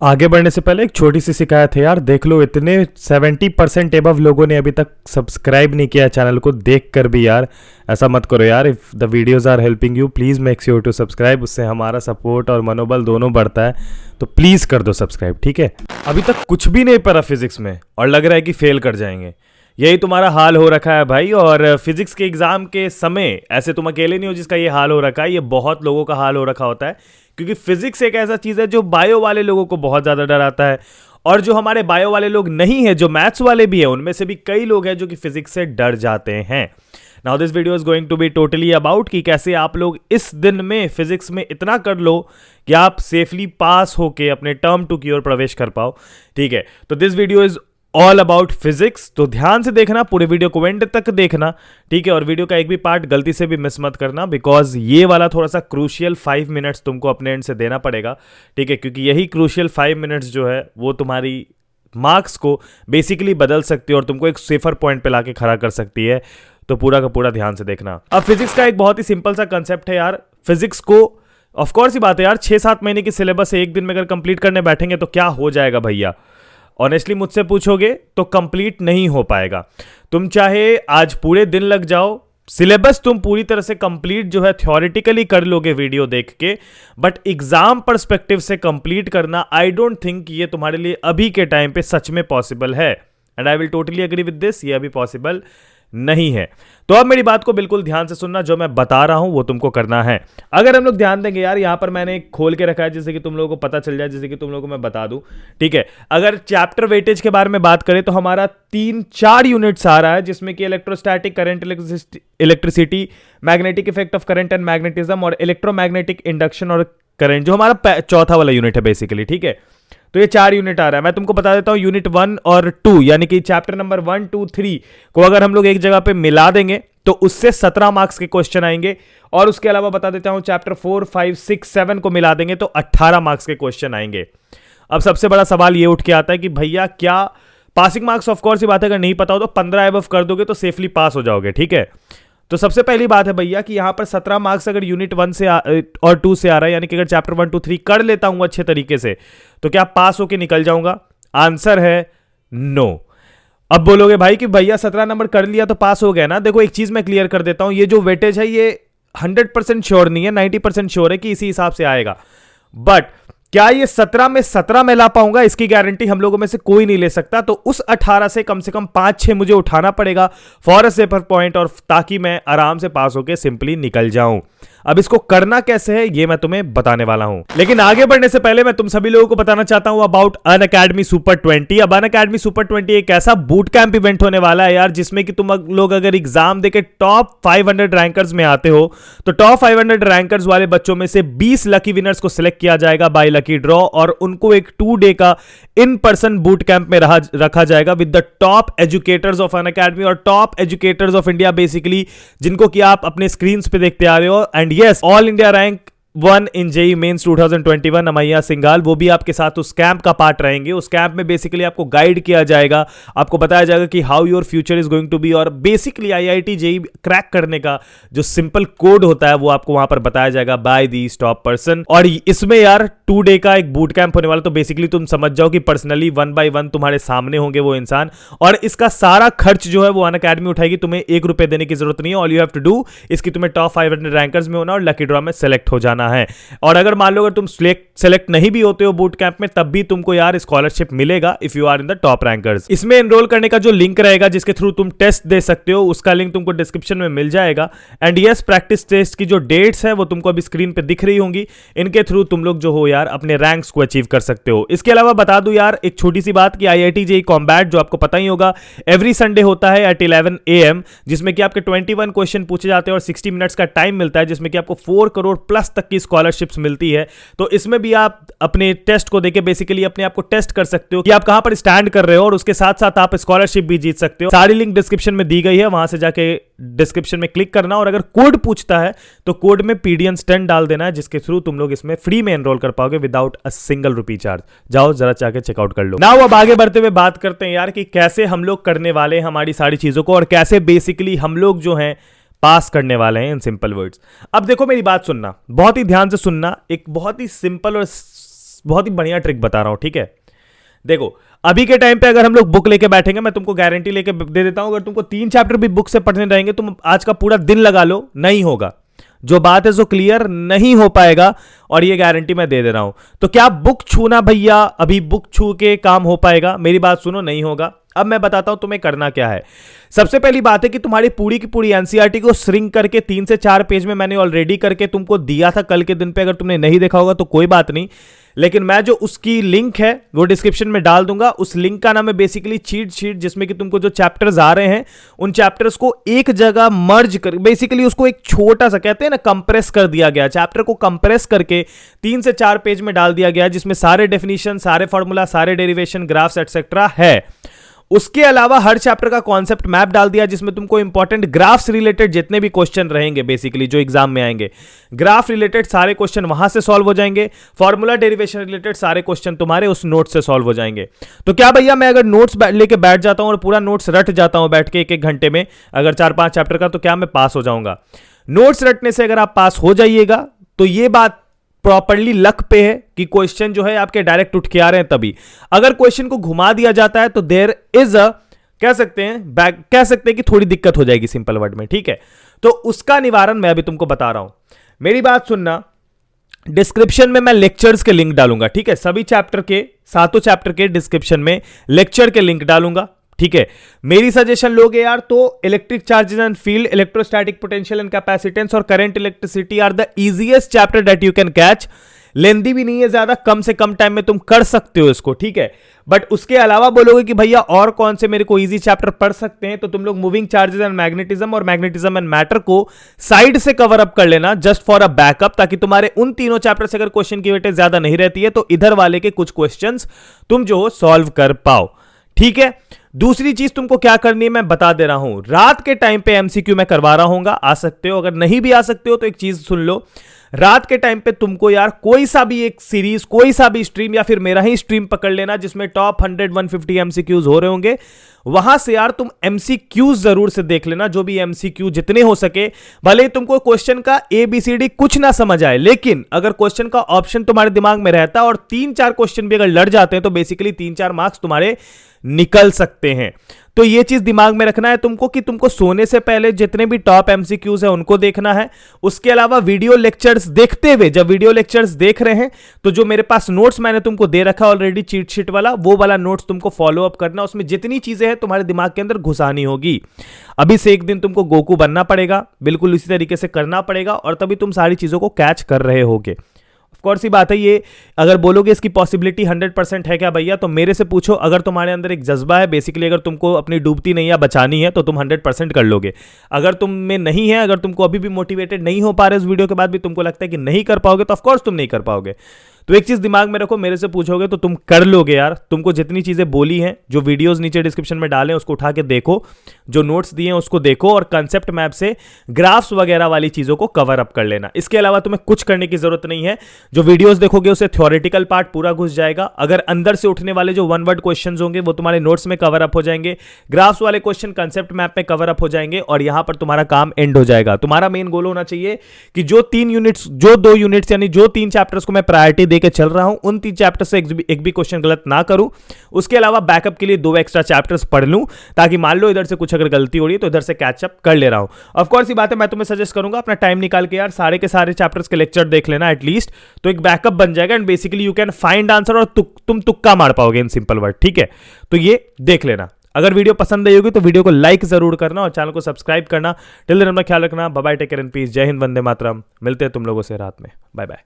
आगे बढ़ने से पहले एक छोटी सी शिकायत है यार, देख लो इतने 70% एबव लोगों ने अभी तक सब्सक्राइब नहीं किया चैनल को देख कर भी यार। ऐसा मत करो यार। If the videos are helping you please make sure to subscribe. उससे हमारा सपोर्ट और मनोबल दोनों बढ़ता है, तो प्लीज़ कर दो सब्सक्राइब, ठीक है। अभी तक कुछ भी नहीं पढ़ा फिजिक्स में और लग रहा है कि फेल कर जाएंगे। यही तुम्हारा हाल हो रखा है भाई। और फिजिक्स के एग्जाम के समय ऐसे तुम अकेले नहीं हो जिसका ये हाल हो रखा है, ये बहुत लोगों का हाल हो रखा होता है। क्योंकि फिजिक्स एक ऐसा चीज है जो बायो वाले लोगों को बहुत ज्यादा डराता है, और जो हमारे बायो वाले लोग नहीं है, जो मैथ्स वाले भी हैं, उनमें से भी कई लोग हैं जो कि फिजिक्स से डर जाते हैं। Now this video is going to be totally about कि कैसे आप लोग इस दिन में फिजिक्स में इतना कर लो कि आप सेफली पास होके अपने टर्म 2 की ओर प्रवेश कर पाओ, ठीक है। तो this video is all about physics, तो ध्यान से देखना, पूरे वीडियो को एंड तक देखना, ठीक है। और वीडियो का एक भी पार्ट गलती से भी मिस मत करना, बिकॉज ये वाला थोड़ा सा क्रूशियल 5 मिनट्स तुमको अपने एंड से देना पड़ेगा, ठीक है। क्योंकि यही क्रूशियल 5 मिनट्स जो है वो तुम्हारी मार्क्स को बेसिकली बदल सकती है और तुमको एक सेफर पॉइंट पे लाके खड़ा कर सकती है। तो पूरा का पूरा ध्यान से देखना। अब फिजिक्स का एक बहुत ही सिंपल सा कंसेप्ट है यार। फिजिक्स को ऑफकोर्स ही बात है यार, 6-7 महीने की सिलेबस एक दिन में अगर कंप्लीट करने बैठेंगे तो क्या हो जाएगा भैया। ऑनेस्टली मुझसे पूछोगे तो कंप्लीट नहीं हो पाएगा। तुम चाहे आज पूरे दिन लग जाओ, सिलेबस तुम पूरी तरह से कंप्लीट जो है थ्योरेटिकली कर लोगे वीडियो देख के, बट एग्जाम पर्सपेक्टिव से कंप्लीट करना आई डोंट थिंक ये तुम्हारे लिए अभी के टाइम पे सच में पॉसिबल है। And I will totally agree with this, ये अभी पॉसिबल नहीं है। तो अब मेरी बात को बिल्कुल ध्यान से सुनना, जो मैं बता रहा हूं वो तुमको करना है। अगर हम लोग ध्यान देंगे यार, यहां पर मैंने खोल के रखा है जिससे कि तुम लोगों को पता चल जाए, जिससे कि तुम लोगों को मैं बता दूं, ठीक है। अगर चैप्टर वेटेज के बारे में बात करें तो हमारा 3-4 यूनिट्स आ रहा है, जिसमें कि electrostatic, current, electricity, magnetic effect of current and magnetism, और इलेक्ट्रोमैग्नेटिक इंडक्शन और करंट, जो हमारा चौथा वाला यूनिट है बेसिकली, ठीक है। तो ये 4 यूनिट आ रहा है। मैं तुमको बता देता हूं, यूनिट 1 और 2 यानी कि चैप्टर नंबर 1, 2, 3 को अगर हम लोग एक जगह पे मिला देंगे तो उससे 17 मार्क्स के क्वेश्चन आएंगे। और उसके अलावा बता देता हूं, चैप्टर 4, 5, 6, 7 को मिला देंगे तो 18 मार्क्स के क्वेश्चन आएंगे। अब सबसे बड़ा सवाल ये उठ के आता है कि भैया क्या पासिंग मार्क्स, ऑफकोर्स ये बात है, अगर नहीं पता हो तो 15 अबव कर दोगे तो सेफली पास हो जाओगे, ठीक है। तो सबसे पहली बात है भैया कि यहां पर 17 मार्क्स अगर यूनिट 1 से और 2 से आ रहा है, यानी कि अगर चैप्टर 1, 2, 3 कर लेता हूं अच्छे तरीके से, तो क्या पास होके निकल जाऊंगा? आंसर है नो। अब बोलोगे भाई कि भैया 17 नंबर कर लिया तो पास हो गया ना। देखो एक चीज मैं क्लियर कर देता हूं, ये जो वेटेज है ये 100% श्योर नहीं है, 90% श्योर है कि इसी हिसाब से आएगा। बट क्या ये 17 में 17 में ला पाऊंगा, इसकी गारंटी हम लोगों में से कोई नहीं ले सकता। तो उस 18 से कम 5-6 मुझे उठाना पड़ेगा फॉर अ सेफर पॉइंट, और ताकि मैं आराम से पास होकर सिंपली निकल जाऊं। अब इसको करना कैसे है ये मैं तुम्हें बताने वाला हूं, लेकिन आगे बढ़ने से पहले मैं तुम सभी लोगों को बताना चाहता हूं अबाउट अनअकैडमी सुपर 20। अब अनअकैडमी सुपर 20 एक ऐसा बूट कैंप इवेंट होने वाला है यार, जिसमें कि तुम लोग अगर एग्जाम देके टॉप 500 रैंकर्स में आते हो तो टॉप 500 रैंकर्स वाले बच्चों में से 20 लकी विनर्स को सिलेक्ट किया जाएगा बाय लकी ड्रॉ, और उनको एक 2 डे का इन पर्सन बूट कैंप में रखा जाएगा with the top educators of Unacademy और top educators of India basically, जिनको कि आप अपने स्क्रीन पे देखते आ रहे हो। And yes, all India rank 1 in JEE Mains 2021 Amaiya Singhal, वो भी आपके साथ उस कैंप का पार्ट रहेंगे। उस कैंप में बेसिकली आपको गाइड किया जाएगा, आपको बताया जाएगा कि how your future is going to be, और बेसिकली आईआईटी जेईई क्रैक करने का जो सिंपल कोड होता है वो आपको वहां पर बताया जाएगा बाय दीज टॉप पर्सन। और इसमें यार 2 डे का एक बूट कैंप होने वाला, तो बेसिकली तुम समझ जाओ कि पर्सनली 1 by 1 तुम्हारे सामने होंगे वो इंसान, और इसका सारा खर्च जो है वो अनअकैडमी उठाएगी। तुम्हें 1 रुपए देने की जरूरत नहीं है। All you have to do इसकी तुम्हें टॉप 500 रैंकर्स में होना और लकी ड्रॉ में सेलेक्ट हो जाना है। और अगर मान लो अगर तुम सेलेक्ट नहीं भी होते हो बूट कैंप में, तब भी तुमको यार स्कॉलरशिप मिलेगा if you are in the top rankers. इसमें एनरोल करने का जो लिंक रहेगा जिसके थ्रू तुम टेस्ट दे सकते हो, उसका लिंक तुमको डिस्क्रिप्शन में मिल जाएगा। एंड यस, प्रैक्टिस टेस्ट की जो डेट्स है वो तुमको अभी स्क्रीन पे दिख रही होंगी, इनके थ्रू तुम लोग जो हो यार अपने रैंक्स को अचीव कर सकते हो। इसके अलावा बता दूं यार एक छोटी सी बात कि आईआईटी जेईई कॉम्बैट, जो आपको पता ही होगा, एवरी संडे होता है एट 11 AM, जिसमें कि आपके 21 क्वेश्चन पूछे जाते हैं और 60 मिनट्स का टाइम मिलता है, जिसमें कि आपको 4 करोड़ प्लस तक की स्कॉलरशिप्स मिलती है। तो इसमें भी आप अपने टेस्ट को देके बेसिकली अपने आप को टेस्ट कर सकते हो कि आप कहां पर स्टैंड कर रहे हो, और उसके साथ साथ आप स्कॉलरशिप भी जीत सकते हो। सारी लिंक डिस्क्रिप्शन में दी गई है, वहां से जाके डिस्क्रिप्शन में क्लिक करना, और अगर कोड पूछता है तो कोड में PDN10 डाल देना है, जिसके थ्रू तुम लोग इसमें फ्री में एनरोल कर पाओगे without a single rupee charge. जाओ जरा जाके चेकआउट कर लो। नाउ अब आगे बढ़ते हुए बात करते हैं यार कि कैसे हम लोग करने वाले हैं हमारी सारी चीजों को, और कैसे बेसिकली हम लोग जो हैं पास करने वाले हैं इन सिंपल वर्ड्स। अब देखो मेरी बात सुनना, बहुत ही ध्यान से सुनना। एक बहुत ही सिंपल और बहुत ही बढ़िया ट्रिक बता रहा हूं, ठीक है। देखो अभी के टाइम पे अगर हम लोग बुक लेके बैठेंगे, मैं तुमको गारंटी लेके दे देता हूं, अगर तुमको 3 चैप्टर भी बुक से पढ़ने रहेंगे, तुम आज का पूरा दिन लगा लो, नहीं होगा। जो बात है सो क्लियर नहीं हो पाएगा, और ये गारंटी मैं दे दे रहा हूं। तो क्या बुक छूना भैया, अभी बुक छू के काम हो पाएगा? मेरी बात सुनो, नहीं होगा। अब मैं बताता हूं तुम्हें करना क्या है। सबसे पहली बात है कि तुम्हारी पूरी की पूरी एनसीईआरटी को श्रिंक करके 3 से 4 पेज में मैंने ऑलरेडी करके तुमको दिया था कल के दिन पे। अगर तुमने नहीं देखा होगा तो कोई बात नहीं, लेकिन मैं जो उसकी लिंक है वो डिस्क्रिप्शन में डाल दूंगा। उस लिंक का नाम है बेसिकली चीट शीट, जिसमें कि तुमको जो चैप्टर्स आ रहे हैं उन चैप्टर्स को एक जगह मर्ज कर, बेसिकली उसको एक छोटा सा कहते हैं ना कंप्रेस कर दिया गया। चैप्टर को कंप्रेस करके 3 से 4 पेज में डाल दिया गया, जिसमें सारे डेफिनेशन, सारे फॉर्मूला, सारे डेरिवेशन, ग्राफ्स एटसेट्रा है। उसके अलावा हर चैप्टर का कॉन्सेप्ट मैप डाल दिया, जिसमें तुमको इंपॉर्टेंट ग्राफ्स रिलेटेड जितने भी क्वेश्चन रहेंगे बेसिकली जो एग्जाम में आएंगे, ग्राफ रिलेटेड सारे क्वेश्चन वहां से सॉल्व हो जाएंगे। फॉर्मूला डेरिवेशन रिलेटेड सारे क्वेश्चन तुम्हारे उस नोट से सॉल्व हो जाएंगे। तो क्या भैया मैं अगर नोट्स लेके बैठ जाता हूं और पूरा नोट्स रट जाता हूं बैठ के 1-1 घंटे में, अगर 4-5 चैप्टर का, तो क्या मैं पास हो जाऊंगा? नोट्स रटने से अगर आप पास हो जाइएगा तो ये बात प्रॉपर्ली लक पे है कि क्वेश्चन जो है आपके डायरेक्ट उठ के आ रहे हैं। तभी अगर क्वेश्चन को घुमा दिया जाता है तो देयर इज अ, कह सकते हैं कि थोड़ी दिक्कत हो जाएगी, सिंपल वर्ड में, ठीक है। तो उसका निवारण मैं अभी तुमको बता रहा हूं। मेरी बात सुनना, डिस्क्रिप्शन में मैं लेक्चर्स के लिंक डालूंगा, ठीक है। सभी चैप्टर के, 7 चैप्टर के डिस्क्रिप्शन में लेक्चर के लिंक डालूंगा, ठीक है। मेरी सजेशन लोगे यार तो electric charges and field, electrostatic potential and capacitance और current electricity are the easiest chapter that you can catch. Lengthy भी नहीं है ज्यादा, कम से कम टाइम में तुम कर सकते हो इसको, ठीक है। बट उसके अलावा बोलोगे कि भैया और कौन से मेरे को इजी चैप्टर पढ़ सकते हैं, तो तुम लोग मूविंग चार्जेस एंड मैग्नेटिज्म और मैग्नेटिज्म एंड मैटर को साइड से कवर अप कर लेना, जस्ट फॉर अ बैकअप, ताकि तुम्हारे उन तीनों चैप्टर से अगर क्वेश्चन की वेटेज ज्यादा नहीं रहती है तो इधर वाले के कुछ क्वेश्चंस तुम जो हो सॉल्व कर पाओ, ठीक है। दूसरी चीज तुमको क्या करनी है मैं बता दे रहा हूं। रात के टाइम पे एमसीक्यू मैं करवा रहा हूंगा, आ सकते हो। अगर नहीं भी आ सकते हो तो एक चीज सुन लो, रात के टाइम पे तुमको यार कोई सा भी एक सीरीज, कोई सा भी स्ट्रीम, या फिर मेरा ही स्ट्रीम पकड़ लेना जिसमें टॉप 100-150 एमसीक्यूज हो रहे होंगे। वहां से यार तुम एमसीक्यूज जरूर से देख लेना, जो भी एमसीक्यू जितने हो सके। भले ही तुमको क्वेश्चन का ABCD कुछ ना समझ आए, लेकिन अगर क्वेश्चन का ऑप्शन तुम्हारे दिमाग में रहता और 3-4 क्वेश्चन भी अगर लड़ जाते हैं तो बेसिकली 3-4 मार्क्स तुम्हारे निकल सकते हैं। तो ये चीज दिमाग में रखना है तुमको कि तुमको सोने से पहले जितने भी टॉप एमसीक्यूज है उनको देखना है। उसके अलावा वीडियो लेक्चर्स देखते हुए, जब वीडियो लेक्चर्स देख रहे हैं तो जो मेरे पास नोट्स मैंने तुमको दे रखा है ऑलरेडी चीट शीट वाला, वो वाला नोट्स तुमको फॉलो अप करना। उसमें जितनी चीजें हैं तुम्हारे दिमाग के अंदर घुसानी होगी। अभी से एक दिन तुमको गोकू बनना पड़ेगा, बिल्कुल इसी तरीके से करना पड़ेगा, और तभी तुम सारी चीजों को कैच कर रहे होगे। ऑफकोर्स ही बात है ये। अगर बोलोगे इसकी पॉसिबिलिटी 100% है क्या भैया, तो मेरे से पूछो। अगर तुम्हारे अंदर एक जज्बा है, बेसिकली अगर तुमको अपनी डूबती नैया बचानी है तो तुम 100% कर लोगे। अगर तुम में नहीं है, अगर तुमको अभी भी मोटिवेटेड नहीं हो पा रहे, इस वीडियो के बाद भी तुमको लगता है कि नहीं कर पाओगे, तो ऑफकोर्स तुम नहीं कर पाओगे। तो एक चीज दिमाग में रखो, मेरे से पूछोगे तो तुम कर लोगे यार। तुमको जितनी चीजें बोली हैं, जो वीडियोस नीचे डिस्क्रिप्शन में डालें उसको उठा के देखो, जो नोट्स दिए हैं उसको देखो, और कंसेप्ट मैप से ग्राफ्स वगैरह वाली चीजों को कवर अप कर लेना। इसके अलावा तुम्हें कुछ करने की जरूरत नहीं है। जो वीडियोस देखोगे उससे थ्योरेटिकल पार्ट पूरा घुस जाएगा। अगर अंदर से उठने वाले जो 1 वर्ड क्वेश्चन होंगे वो तुम्हारे नोट्स में कवर अप हो जाएंगे, ग्राफ्स वाले क्वेश्चन कंसेप्ट मैप में कवर अप हो जाएंगे, और यहां पर तुम्हारा काम एंड हो जाएगा। तुम्हारा मेन गोल होना चाहिए कि जो 2 यूनिट्स यानी जो 3 चैप्टर्स को मैं प्रायोरिटी देकर चल रहा हूं, उन 3 चैप्टर से एक भी क्वेश्चन गलत ना करूं। उसके अलावा बैकअप के लिए 2 एक्स्ट्रा चैप्टर्स पढ़ लूं, ताकि मान लो इधर से कुछ अगर गलती हो रही है तो इधर से कैचअप कर ले रहा हूं। ऑफ कोर्स ये बात है, मैं तुम्हें सजेस्ट करूंगा अपना टाइम निकाल के यार सारे के सारे चैप्टर्स के लेक्चर देख लेना एटलीस्ट, तो एक बैकअप बन जाएगा and basically you can find answer, और तुम तुक्का मार पाओगे इन सिंपल वर्ड, ठीक है। तो ये देख लेना। अगर वीडियो पसंद आई होगी तो वीडियो को लाइक जरूर करना और चैनल को सब्सक्राइब करना। टिल देन अपना ख्याल रखना। Bye bye, take care and peace. जय हिंद, वंदे मातरम। मिलते हैं तुम लोगों से रात में। Bye bye.